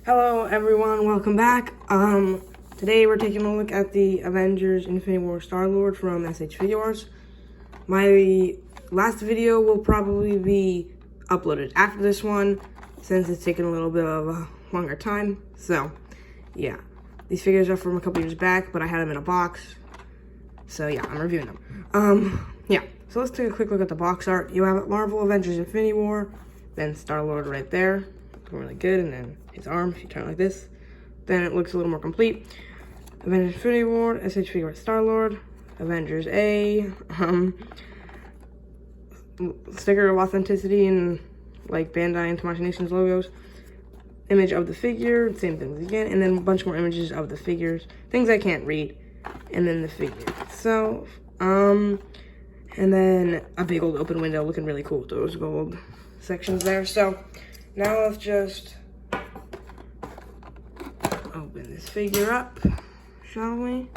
Hello everyone, welcome back. Today we're taking a look at the Avengers Infinity War Starlord from s.hfiguarts. My last video will probably be uploaded after this one, since it's taken a little bit of a longer time. So, yeah. These figures are from a couple years back, but I had them in a box. So yeah, I'm reviewing them. Yeah. So let's take a quick look at the box art. You have Marvel Avengers Infinity War, then Starlord right there. Looking really good, and then his arm, if you turn it like this, then it looks a little more complete. Avengers Infinity War, s.hfiguarts Starlord, Avengers A, sticker of authenticity and like Bandai and Tamashii Nations logos. Image of the figure, same things again, and then a bunch more images of the figures, things I can't read, and then the figure itself, and then a big old open window looking really cool with those gold sections there. So now let's just open this figure up, shall we?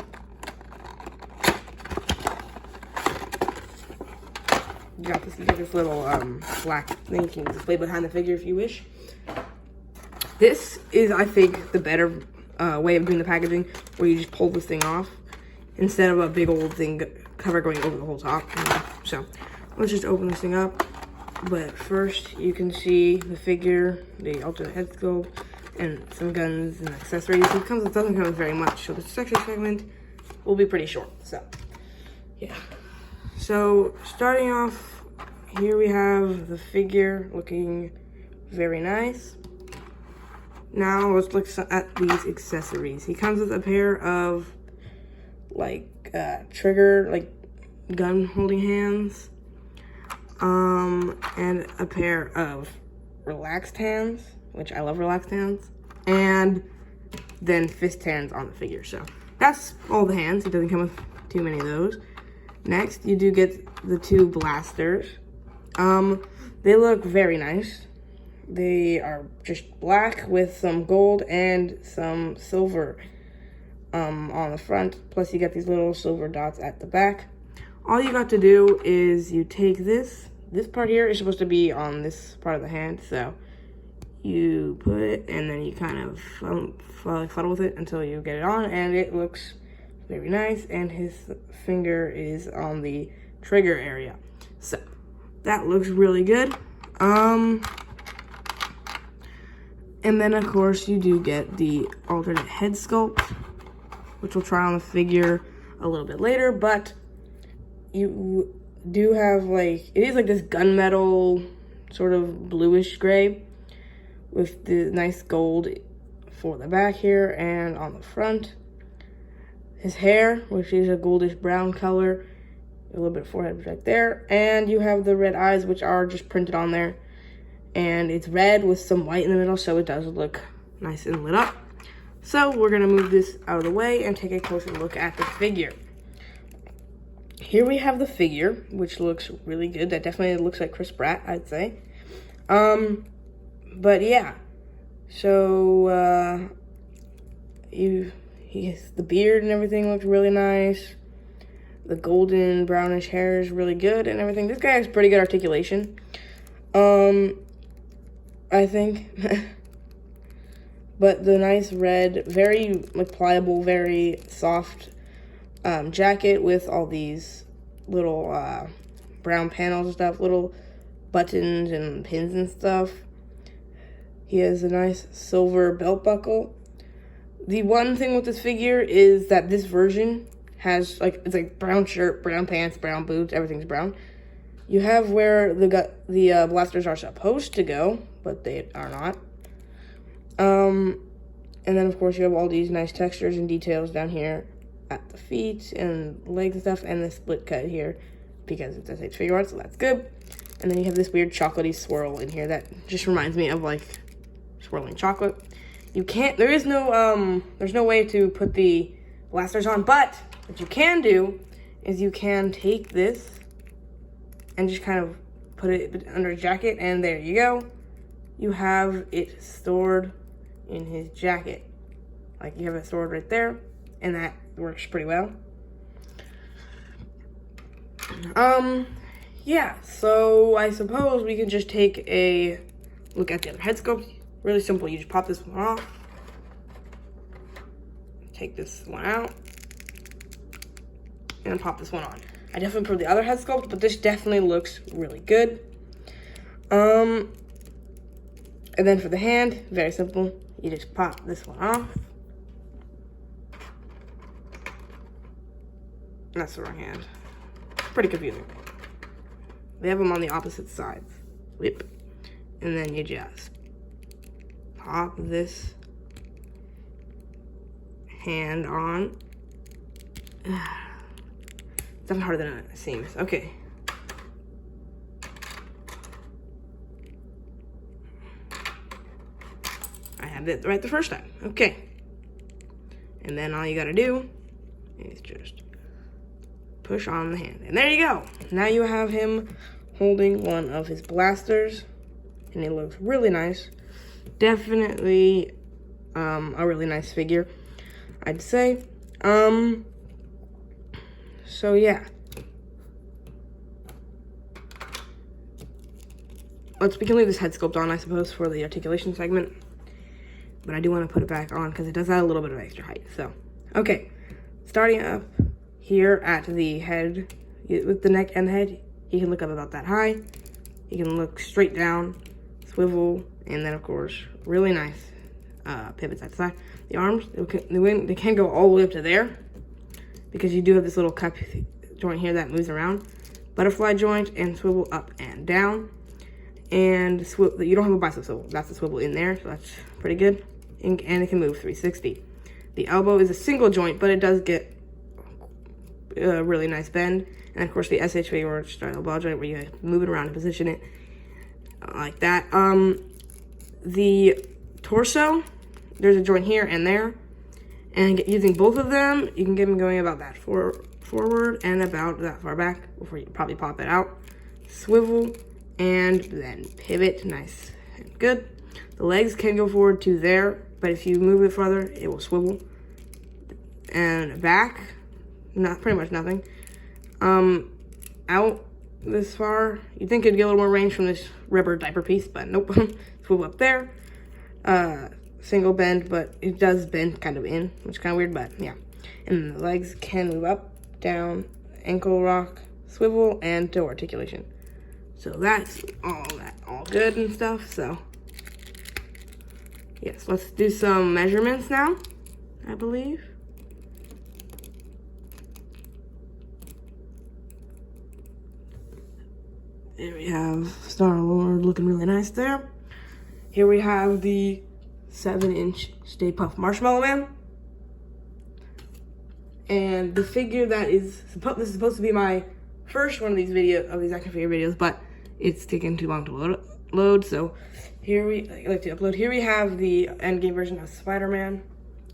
You got this little black thing you can display behind the figure if you wish. This is, I think, the better way of doing the packaging, where you just pull this thing off instead of a big old thing cover going over the whole top. So let's just open this thing up. But first, you can see the figure, the alternate head sculpt, and some guns and accessories. It doesn't come with very much, so the section segment will be pretty short. So, yeah. So, starting off, here we have the figure looking very nice. Now, let's look at these accessories. He comes with a pair of, trigger, gun holding hands. And a pair of relaxed hands, which I love relaxed hands, and then fist hands on the figure. So that's all the hands. It doesn't come with too many of those. Next, you do get the two blasters. They look very nice. They are just black with some gold and some silver on the front. Plus, you get these little silver dots at the back. All you got to do is you take this part here is supposed to be on this part of the hand, so you put it and then you kind of fuddle with it until you get it on, and it looks very nice, and his finger is on the trigger area. So that looks really good. And then of course you do get the alternate head sculpt, which we'll try on the figure a little bit later, but you do have it is like this gunmetal sort of bluish gray with the nice gold for the back here and on the front. His hair, which is a goldish brown color, a little bit of forehead right there, and you have the red eyes, which are just printed on there, and it's red with some white in the middle, so it does look nice and lit up. So we're gonna move this out of the way and take a closer look at the figure. Here we have the figure, which looks really good. That definitely looks like Chris Pratt, I'd say. But yeah. So, the beard and everything looks really nice. The golden brownish hair is really good and everything. This guy has pretty good articulation. I think. But the nice red, very pliable, very soft jacket with all these little brown panels and stuff, little buttons and pins and stuff. He has a nice silver belt buckle. The one thing with this figure is that this version has it's like brown shirt, brown pants, brown boots, everything's brown. You have where the blasters are supposed to go, but they are not. And then of course you have all these nice textures and details down here at the feet and legs and stuff, and the split cut here because it's s.hfiguarts, so that's good. And then you have this weird chocolatey swirl in here that just reminds me of swirling chocolate. There's no way to put the blasters on, but what you can do is you can take this and just kind of put it under his jacket, and there you go. You have it stored in his jacket. You have it stored right there, and that works pretty well. Yeah, so I suppose we can just take a look at the other head sculpts. Really simple. You just pop this one off. Take this one out. And pop this one on. I definitely prefer the other head sculpt, but this definitely looks really good. And then for the hand, very simple. You just pop this one off. That's the wrong hand. Pretty confusing. They have them on the opposite sides. Whip. And then you just pop this hand on. It's definitely harder than it seems. Okay. I had it right the first time. Okay. And then all you gotta do is just push on the hand. And there you go. Now you have him holding one of his blasters. And it looks really nice. Definitely a really nice figure, I'd say. So yeah. We can leave this head sculpt on, I suppose, for the articulation segment. But I do want to put it back on because it does add a little bit of extra height. So, okay. Starting up here at the head, with the neck and the head, you can look up about that high. You can look straight down, swivel, and then, of course, really nice pivots at the side. The arms, they can go all the way up to there because you do have this little cup joint here that moves around. Butterfly joint and swivel up and down. And you don't have a bicep swivel. That's the swivel in there, so that's pretty good. And it can move 360. The elbow is a single joint, but it does get a really nice bend. And of course the s.hfiguarts style ball joint where you move it around and position it like that. The torso, there's a joint here and there. And using both of them, you can get them going about that forward and about that far back before you probably pop it out. Swivel and then pivot, nice and good. The legs can go forward to there, but if you move it further, it will swivel. And back, pretty much nothing. Out this far, you'd think it'd get a little more range from this rubber diaper piece, but nope. Swivel up there. Single bend, but it does bend kind of in, which is kind of weird, but yeah. And the legs can move up, down, ankle rock, swivel, and toe articulation. So that's all good and stuff. So yes, let's do some measurements now, I believe. There we have Starlord looking really nice there. Here we have the 7-inch Stay Puft Marshmallow Man. And the figure that is this is supposed to be my first one of these action figure videos, but it's taking too long to load. So here we Here we have the endgame version of Spider-Man,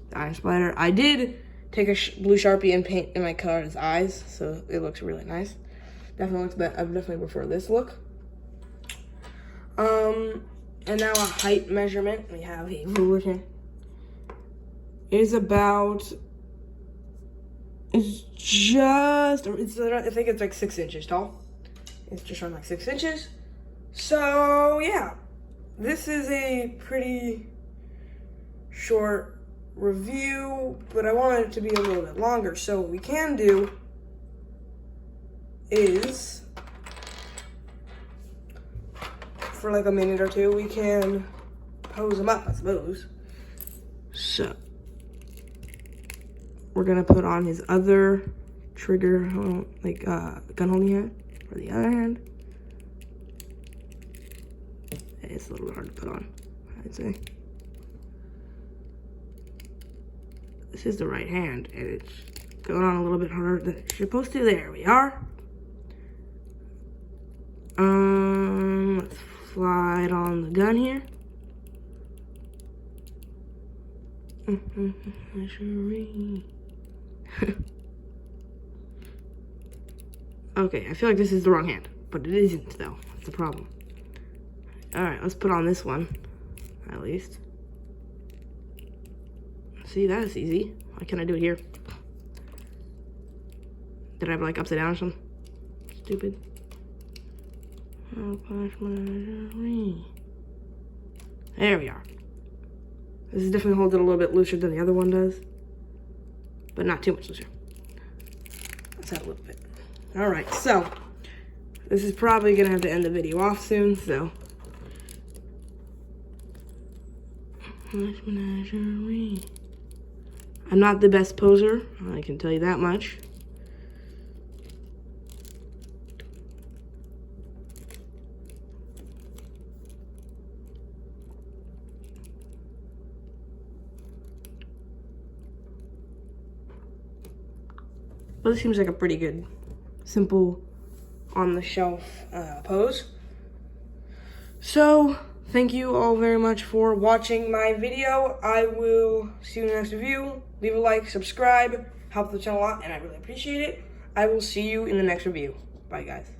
the Iron Spider. I did take a blue Sharpie and paint in my color his eyes, so it looks really nice. Definitely looks better. I definitely prefer this look. And now a height measurement. We have a ruler here. I think it's like 6 inches tall. It's just around like 6 inches. So yeah, this is a pretty short review, but I wanted it to be a little bit longer. So what we can do is, for like a minute or two, we can pose them up, I suppose. So we're gonna put on his other trigger, gun holding hand for the other hand. It's a little bit hard to put on, I'd say. This is the right hand, and it's going on a little bit harder than it's supposed to. There we are. Let's slide on the gun here. Okay, I feel like this is the wrong hand, but it isn't though. That's the problem. Alright, let's put on this one, at least. See, that is easy. Why can't I do it here? Did I have like upside down or something? Stupid. There we are. This definitely holds it a little bit looser than the other one does, but not too much looser. Let's have a little bit. All right, so this is probably gonna have to end the video off soon, so. I'm not the best poser, I can tell you that much. But this seems like a pretty good, simple, on-the-shelf pose. So, thank you all very much for watching my video. I will see you in the next review. Leave a like, subscribe, help the channel a lot, and I really appreciate it. I will see you in the next review. Bye, guys.